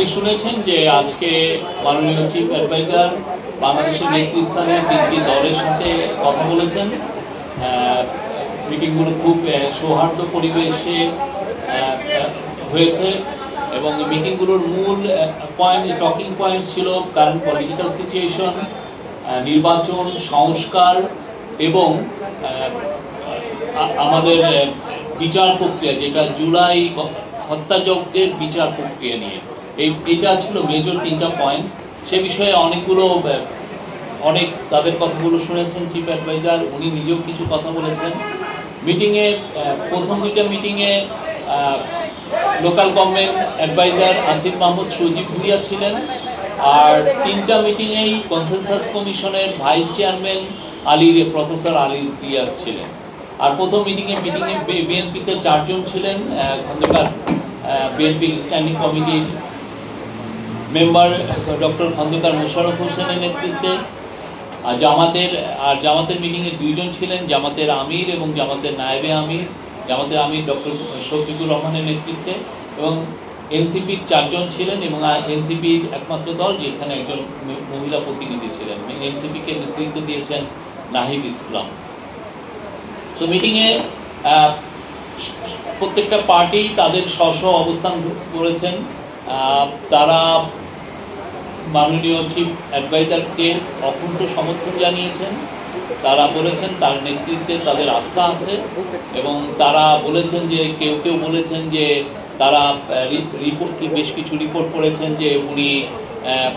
আপনি শুনেছেন যে আজকে মাননীয় চিফ অ্যাডভাইজার বাংলাদেশের নেতৃস্থানীয় তিনটি দলের সাথে কথা বলেছেন। মিটিংগুলো খুব সৌহার্দ্য পরিবেশে হয়েছে এবং মিটিংগুলোর মূল টকিং পয়েন্ট ছিল কারেন্ট পলিটিক্যাল সিচুয়েশন, নির্বাচন, সংস্কার এবং আমাদের বিচার প্রক্রিয়া, যেটা জুলাই হত্যাযজ্ঞের বিচার প্রক্রিয়া নিয়ে। এইটা ছিল মেজর তিনটা পয়েন্ট। সে বিষয়ে অনেক তাদের কথাগুলো শুনেছেন চিফ অ্যাডভাইজার, উনি নিজেও কিছু কথা বলেছেন। মিটিংয়ে প্রথম দুইটা মিটিংয়ে local government adviser Asif Mahmud Sajib Bhuiyan ছিলেন, আর তিনটা মিটিংয়েই কনসেনসাস কমিশনের vice chairman professor Ali Riaz ছিলেন। আর প্রথম মিটিংয়ে বিএনপিতে 4 জন ছিলেন, খন্দকার বিএনপি স্ট্যান্ডিং কমিটির মেম্বার ডক্টর খন্দকার মোশাররফ হোসেনের নেতৃত্বে। আর জামাতের মিটিংয়ে 2 জন ছিলেন, জামাতের আমির এবং জামাতের নায়েবে আমির। জামাতের আমির ডক্টর শফিকুর রহমানের নেতৃত্বে, এবং এনসিপির 4 জন ছিলেন, এবং এনসিপির একমাত্র দল যেখানে একজন মহিলা প্রতিনিধি ছিলেন। এনসিপিকে নেতৃত্ব দিয়েছেন নাহিদ ইসলাম। তো মিটিংয়ে প্রত্যেকটা পার্টি তাদের স্ব অবস্থান করেছেন। তারা মাননীয় চিফ অ্যাডভাইজারকে অকুণ্ঠ সমর্থন জানিয়েছেন। তারা বলেছেন তার নেতৃত্বে তাদের আস্থা আছে, এবং তারা বলেছেন যে কেউ বলেছেন যে তারা বেশ কিছু রিপোর্ট করেছেন যে উনি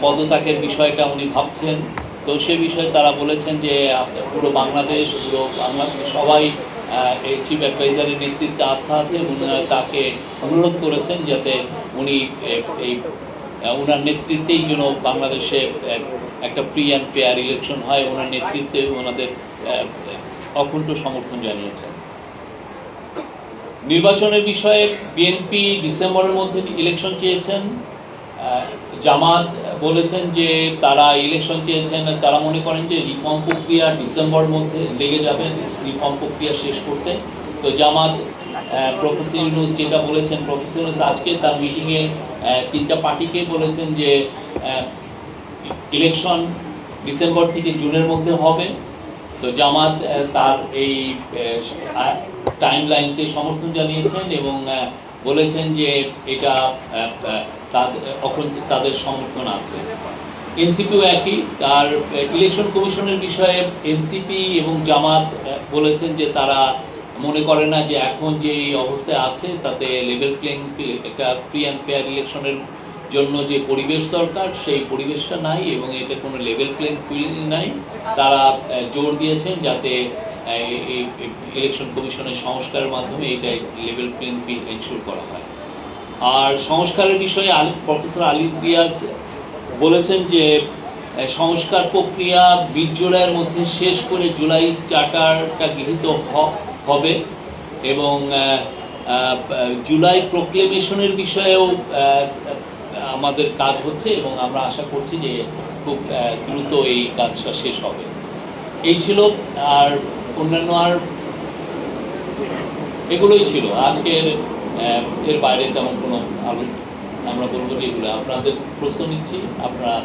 পদত্যাগের বিষয়টা উনি ভাবছেন। তো সে বিষয়ে তারা বলেছেন যে পুরো বাংলাদেশ সবাই এই চিফ অ্যাডভাইজারের নেতৃত্বে আস্থা আছে, উনারা তাকে অনুরোধ করেছেন যাতে উনি ওনার নেতৃত্বেই যেন বাংলাদেশে একটা ফ্রি অ্যান্ড ফেয়ার ইলেকশন হয়, ওনার নেতৃত্বে ওনাদের অকুণ্ঠ সমর্থন জানিয়েছেন। নির্বাচনের বিষয়ে বিএনপি ডিসেম্বরের মধ্যে ইলেকশন চেয়েছেন। জামাত বলেছেন যে তারা ইলেকশন চেয়েছেন, তারা মনে করেন যে রিফর্ম প্রক্রিয়া ডিসেম্বরের মধ্যে লেগে যাবে রিফর্ম প্রক্রিয়া শেষ করতে। তো জামাত প্রফেসর ইউনূস যেটা বলেছেন, প্রফেসর ইউনূস আজকে তার মিটিংয়ে 3টা পার্টিকে বলেছেন যে ইলেকশন ডিসেম্বর থেকে জুনের মধ্যে হবে। তো জামাত তার এই টাইম লাইনকে সমর্থন জানিয়েছেন এবং বলেছেন যে এটা তাদের সমর্থন আছে। এনসিপিও একই, তার ইলেকশন কমিশনের বিষয়ে এনসিপি এবং জামাত বলেছেন যে তারা মনে করে না যে এখন যে অবস্থায় আছে তাতে লেভেল প্লেইং একটা ফ্রি অ্যান্ড ফেয়ার ইলেকশনের জন্য যে পরিবেশ দরকার সেই পরিবেশটা নাই, এবং এতে কোনো লেভেল প্লেইং ফিল্ড নাই। তারা জোর দিয়েছেন যাতে এই ইলেকশন কমিশনের সংস্কারের মাধ্যমে এটা লেভেল প্লেইং ফিল্ড এনশিওর করা হয়। আর সংস্কারের বিষয়ে প্রফেসর আলী রিয়াজ বলেছেন যে সংস্কার প্রক্রিয়া 20 জুলাইয়ের মধ্যে শেষ করে জুলাই চার্টারটা গৃহীত হবে, এবং জুলাই প্রোক্লেমেশনের বিষয়েও আমাদের কাজ হচ্ছে, এবং আমরা আশা করছি যে খুব দ্রুত এই কাজটা শেষ হবে। এই ছিল, আর অন্যান্য আর এগুলোই ছিল আজকের। এর বাইরে তেমন কোনো আমরা বলবো যে এগুলো আপনাদের প্রশ্ন নিচ্ছি। আপনারা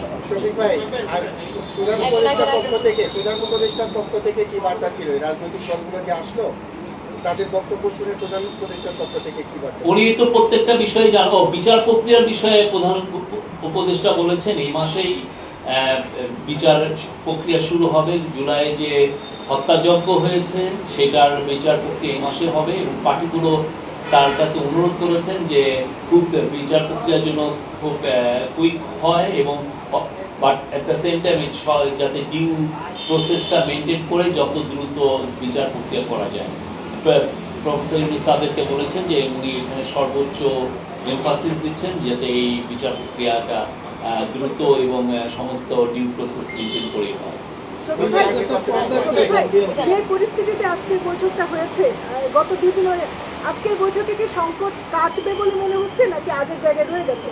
প্রধান উপদেষ্টার পক্ষ থেকে কি বার্তা ছিল? রাজনৈতিক দলগুলো যে আসলো তাদের বক্তব্য শুনে প্রধান উপদেষ্টার পক্ষ থেকে কি বার্তা? উনি তো প্রত্যেকটা বিষয়ে জানো, বিচার প্রক্রিয়ার বিষয়ে প্রধান উপদেষ্টা বলেছেন এই মাসেই বিচার প্রক্রিয়া শুরু হবে। জুলাই যে হত্যাযজ্ঞ হয়েছে সেটার বিচার প্রক্রিয়া এই মাসে হবে, এবং পার্টিগুলো তার কাছে অনুরোধ করেছেন যে খুব বিচার প্রক্রিয়ার জন্য খুব কুইক হয়, এবং but at the same time যাতে ডিউ প্রসেসটা মেনটেন করে যত দ্রুত বিচার প্রক্রিয়া করা যায়। প্রফেসর ইউনূস তাদেরকে বলেছেন যে উনি এখানে সর্বোচ্চ এমফাসিস দিচ্ছেন যাতে এই বিচার প্রক্রিয়াটা দ্রুত এবং সমস্ত ডিউ প্রসেস মেনটেন করে হয়। যে পরিস্থিতিতে আজকের বৈঠকটা হয়েছে, গত 2 দিন ধরে আজকের বৈঠকে কি সংকট কাটবে বলে মনে হচ্ছে, নাকি আগের জায়গায় রয়ে গেছে?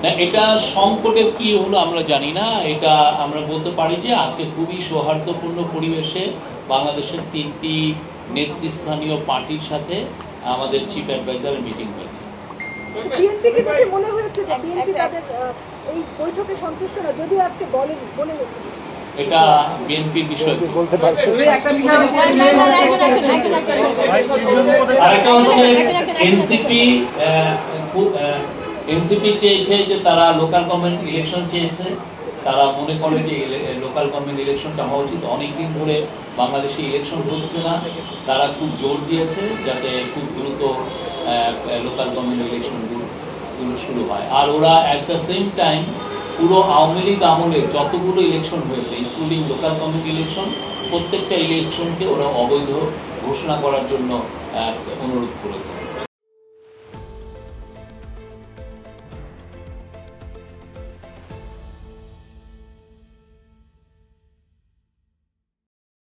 না, এটা সংকটের কি হলো আমরা জানি না। এটা আমরা বলতে পারি যে আজকে খুবই সৌহার্দ্যপূর্ণ পরিবেশে বাংলাদেশের 3টি নেতৃস্থানীয় পার্টির সাথে আমাদের চিফ অ্যাডভাইজারের মিটিং হয়েছে। বিএনপিকে দেখে মনে হয়েছে যে বিএনপি তাদের এই বৈঠকে সন্তুষ্ট না, যদিও আজকে বলেনি, মনে হয়েছে। এটা বিএনপির বিষয়। আরেকটা হচ্ছে এনসিপি চেয়েছে যে তারা লোকাল গভর্নমেন্ট ইলেকশন চেয়েছে। তারা মনে করে যে লোকাল গভর্নমেন্ট ইলেকশনটা হওয়া উচিত। অনেকদিন ধরে বাংলাদেশে ইলেকশন হচ্ছে না, তারা খুব জোর দিয়েছে যাতে খুব দ্রুত লোকাল গভর্নমেন্ট ইলেকশন গুলো শুরু হয়। আর ওরা অ্যাট দ্য সেম টাইম পুরো আওয়ামী লীগ আমলে যতগুলো ইলেকশন হয়েছে ইনক্লুডিং লোকাল গভর্নমেন্ট ইলেকশন, প্রত্যেকটা ইলেকশনকে ওরা অবৈধ ঘোষণা করার জন্য অনুরোধ করেছে।